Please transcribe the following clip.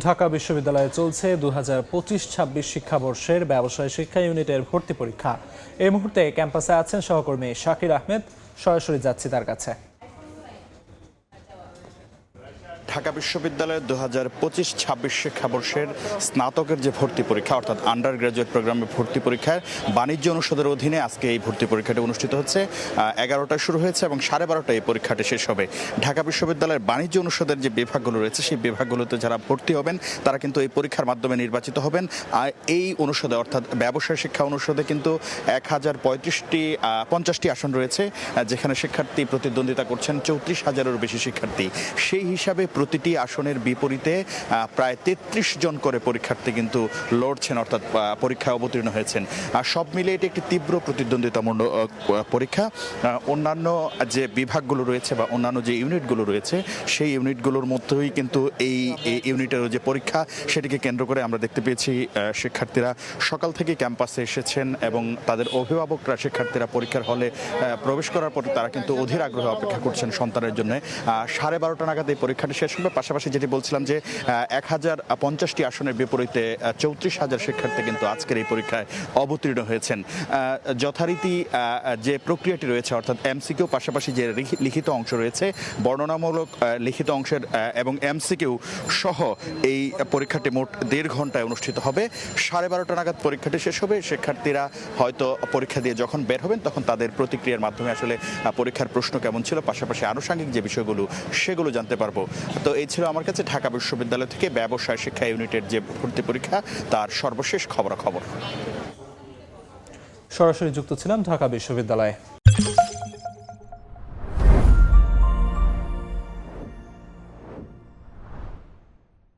ঢাকা বিশ্ববিদ্যালয়ে চলছে 2025-26 শিক্ষাবর্ষের ব্যবসায় শিক্ষা ইউনিটের ভর্তি পরীক্ষা। এই মুহূর্তে ক্যাম্পাসে আছেন সহকর্মী শাকির আহমেদ। সরাসরি যাচ্ছি তার কাছে। ঢাকা বিশ্ববিদ্যালয়ের 2025-26 শিক্ষাবর্ষের স্নাতকের যে ভর্তি পরীক্ষা অর্থাৎ আন্ডার গ্র্যাজুয়েট প্রোগ্রামে ভর্তি পরীক্ষার বাণিজ্য অনুষদের অধীনে আজকে এই ভর্তি পরীক্ষাটি অনুষ্ঠিত হচ্ছে। 11টায় শুরু হয়েছে এবং 12:30টায় এই পরীক্ষাটি শেষ হবে। ঢাকা বিশ্ববিদ্যালয়ের বাণিজ্য অনুষদের যে বিভাগগুলো রয়েছে সেই বিভাগগুলোতে যারা ভর্তি হবেন তারা কিন্তু এই পরীক্ষার মাধ্যমে নির্বাচিত হবেন। আর এই অনুষদে অর্থাৎ ব্যবসায় শিক্ষা অনুষদে কিন্তু 1050টি আসন রয়েছে, যেখানে শিক্ষার্থী প্রতিদ্বন্দ্বিতা করছেন 34,000-এরও বেশি শিক্ষার্থী। সেই হিসাবে প্রতিটি আসনের বিপরীতে প্রায় 33 জন করে পরীক্ষার্থী কিন্তু লড়ছেন, অর্থাৎ পরীক্ষায় অবতীর্ণ হয়েছেন। আর সব মিলে এটি একটি তীব্র প্রতিদ্বন্দ্বিতামূলক পরীক্ষা। অন্যান্য যে বিভাগগুলো রয়েছে বা অন্যান্য যে ইউনিটগুলো রয়েছে সেই ইউনিটগুলোর মধ্যেই কিন্তু এই ইউনিটের যে পরীক্ষা সেটিকে কেন্দ্র করে আমরা দেখতে পেয়েছি শিক্ষার্থীরা সকাল থেকে ক্যাম্পাসে এসেছেন এবং তাদের অভিভাবকরা শিক্ষার্থীরা পরীক্ষার হলে প্রবেশ করার পর তারা কিন্তু অধীর আগ্রহে অপেক্ষা করছেন সন্তানের জন্য। 12:30 নাগাদ এই পরীক্ষাটি শেষ হবে। পাশাপাশি যেটি বলছিলাম যে 1050টি আসনের বিপরীতে 34,000 শিক্ষার্থী কিন্তু আজকের এই পরীক্ষায় অবতীর্ণ হয়েছেন। যথারীতি যে প্রক্রিয়াটি রয়েছে অর্থাৎ এমসিকিউ পাশাপাশি যে লিখিত অংশ রয়েছে বর্ণনামূলক লিখিত অংশের এবং এমসিকিউ সহ এই পরীক্ষাটি মোট 1.5 ঘন্টায় অনুষ্ঠিত হবে। 12:30 নাগাদ পরীক্ষাটি শেষ হবে। শিক্ষার্থীরা হয়তো পরীক্ষা দিয়ে যখন বের হবেন তখন তাদের প্রতিক্রিয়ার মাধ্যমে আসলে পরীক্ষার প্রশ্ন কেমন ছিল পাশাপাশি আনুষঙ্গিক যে বিষয়গুলো সেগুলো জানতে পারবো। তো এই ছিল আমার কাছে ঢাকা বিশ্ববিদ্যালয় থেকে ব্যবসায় শিক্ষা ইউনিটের যে ভর্তি পরীক্ষা তার সর্বশেষ খবরাখবর। সরাসরি যুক্ত ছিলাম ঢাকা বিশ্ববিদ্যালয়ে।